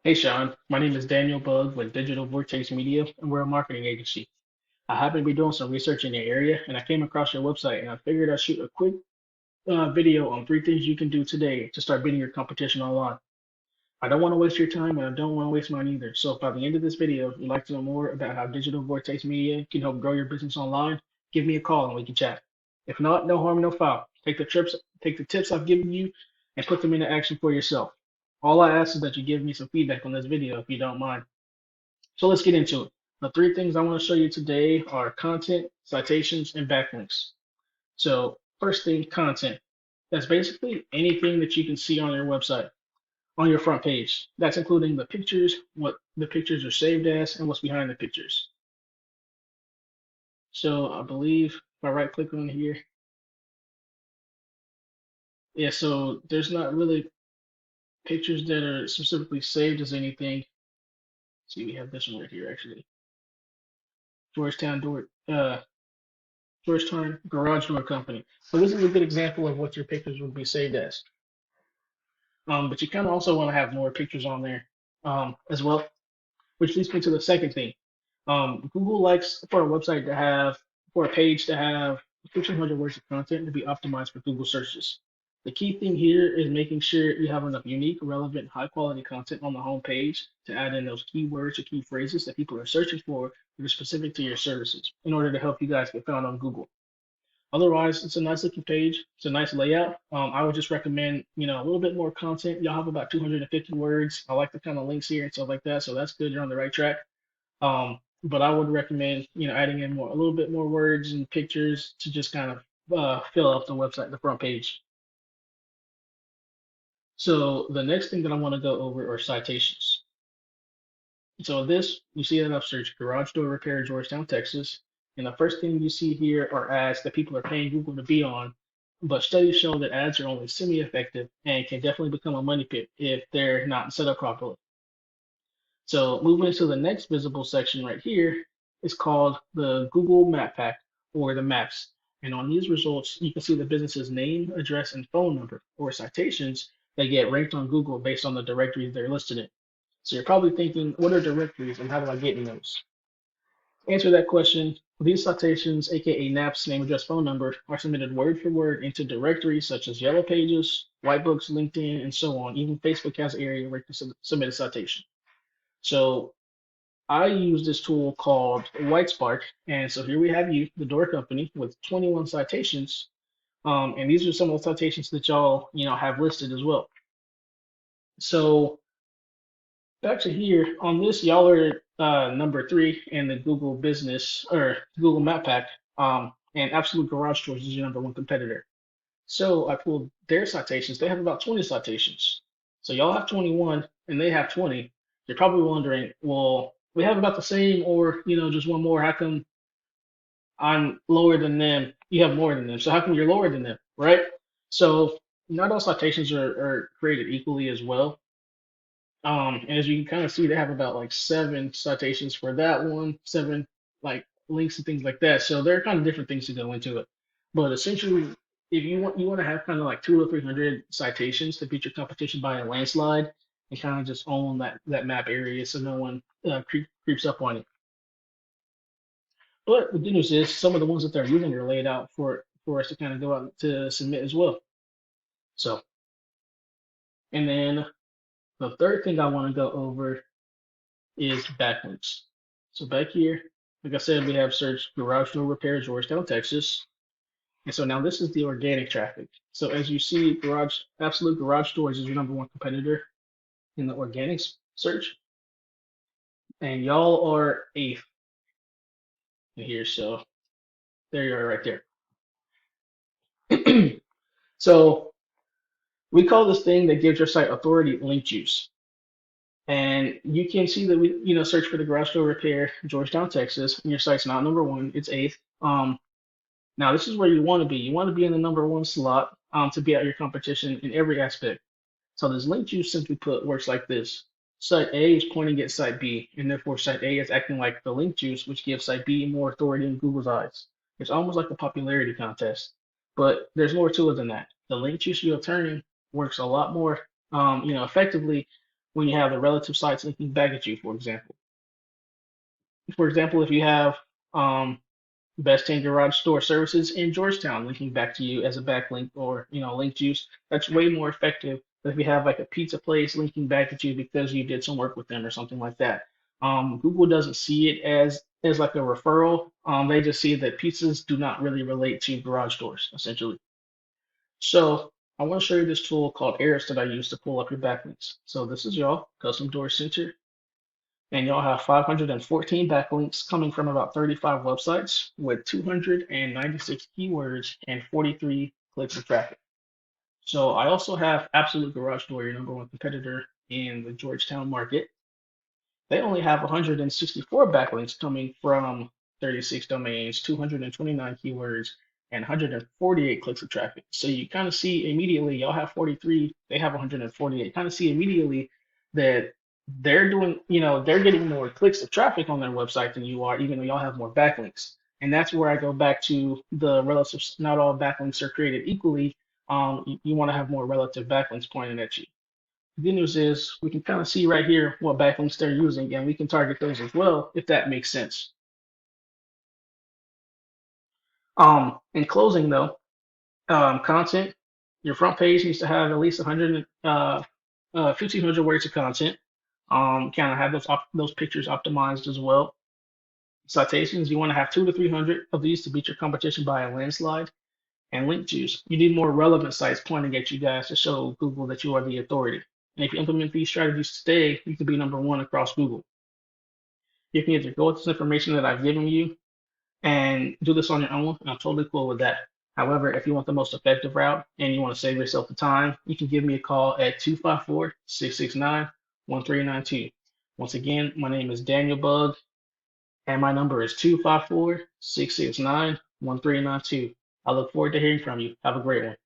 Hey Sean, my name is Daniel Bug with Digital Vortex Media, and we're a marketing agency. I happen to be doing some research in your area, and I came across your website, and I figured I'd shoot a quick video on 3 things you can do today to start beating your competition online. I don't want to waste your time, and I don't want to waste mine either. So if by the end of this video, you'd like to know more about how Digital Vortex Media can help grow your business online, give me a call and we can chat. If not, no harm, no foul. Take the tips I've given you, and put them into action for yourself. All I ask is that you give me some feedback on this video if you don't mind. So let's get into it. The 3 things I want to show you today are content, citations, and backlinks. So first thing, content. That's basically anything that you can see on your website, on your front page. That's including the pictures, what the pictures are saved as, and what's behind the pictures. So I believe if I right click on here, yeah, so there's not really pictures that are specifically saved as anything. See, we have this one right here actually. Georgetown Door, Georgetown Garage Door Company. So this is a good example of what your pictures would be saved as. But you kind of also want to have more pictures on there as well, which leads me to the second thing. Google likes for a website to have, for a page to have 1,500 words of content to be optimized for Google searches. The key thing here is making sure you have enough unique, relevant, high quality content on the home page to add in those keywords or key phrases that people are searching for that are specific to your services in order to help you guys get found on Google. Otherwise, it's a nice looking page. It's a nice layout. I would just recommend, a little bit more content. Y'all have about 250 words. I like the kind of links here and stuff like that. So that's good. You're on the right track. But I would recommend, adding in a little bit more words and pictures to just kind of fill up the website, the front page. So the next thing that I want to go over are citations. So this, you see that I've searched Garage Door Repair Georgetown, Texas. And the first thing you see here are ads that people are paying Google to be on. But studies show that ads are only semi-effective and can definitely become a money pit if they're not set up properly. So moving into the next visible section right here is called the Google Map Pack or the maps. And on these results, you can see the business's name, address, and phone number or citations that get ranked on Google based on the directories they're listed in. So you're probably thinking, what are directories and how do I get in those? To answer that question, these citations, aka NAPs, name, address, phone number, are submitted word for word into directories such as Yellow Pages, Whitebooks, LinkedIn, and so on. Even Facebook has an area where you can submit a citation. So I use this tool called WhiteSpark, and so here we have you, the Door Company, with 21 citations, and these are some of the citations that y'all, have listed as well. So back to here on this, y'all are number 3 in the Google Business or Google Map Pack, and Absolute Garage Tours is your number 1 competitor. So I pulled their citations. They have about 20 citations. So y'all have 21 and they have 20. You're probably wondering, well, we have about the same or, just one more. How come I'm lower than them? You have more than them. So how come you're lower than them, right? So not all citations are created equally as well. And as you can kind of see, they have about like 7 citations for that one, 7 like links and things like that. So there are kind of different things to go into it. But essentially, if you want to have kind of like 200 or 300 citations to beat your competition by a landslide and kind of just own that map area so no one creeps up on it. But the good news is some of the ones that they're using are laid out for us to kind of go out to submit as well. So, and then the third thing I want to go over is backlinks. So back here, like I said, we have search Garage Door Repair Georgetown, Texas. And so now this is the organic traffic. So as you see, Absolute Garage Doors is your number 1 competitor in the organic search. And y'all are 8th in here. So there you are right there. So we call this thing that gives your site authority link juice. And you can see that we, search for the Garage Door Repair Georgetown, Texas, and your site's not number 1, it's 8th. Now this is where you want to be. You want to be in the number 1 slot to beat out your competition in every aspect. So this link juice simply put works like this. Site A is pointing at site B, and therefore site A is acting like the link juice, which gives site B more authority in Google's eyes. It's almost like a popularity contest, but there's more to it than that. The link juice you're turning works a lot more, effectively when you have the relative sites linking back at you, for example. For example, if you have Best 10 Garage Store Services in Georgetown linking back to you as a backlink or linked use, that's way more effective than if you have like a pizza place linking back at you because you did some work with them or something like that. Google doesn't see it as like a referral. They just see that pizzas do not really relate to garage doors, essentially. So I want to show you this tool called Eris that I use to pull up your backlinks. So this is y'all, Custom Door Center, and y'all have 514 backlinks coming from about 35 websites with 296 keywords and 43 clicks of traffic. So I also have Absolute Garage Door, your number one competitor in the Georgetown market. They only have 164 backlinks coming from 36 domains, 229 keywords, and 148 clicks of traffic. So you kind of see immediately, y'all have 43, they have 148. Kind of see immediately that they're doing, they're getting more clicks of traffic on their website than you are, even though y'all have more backlinks. And that's where I go back to the relative, not all backlinks are created equally. You want to have more relative backlinks pointing at you. The good news is we can kind of see right here what backlinks they're using, and we can target those as well if that makes sense. In closing though, content, your front page needs to have at least 1,500 words of content. Kind of have those pictures optimized as well. Citations, you want to have 200 to 300 of these to beat your competition by a landslide. And link juice, you need more relevant sites pointing at you guys to show Google that you are the authority. And if you implement these strategies today, you can be number one across Google. You can either go with this information that I've given you and do this on your own, and I'm totally cool with that. However, if you want the most effective route and you want to save yourself the time, you can give me a call at 254-669-1392. Once again, my name is Daniel Bug, and my number is 254-669-1392. I look forward to hearing from you. Have a great one.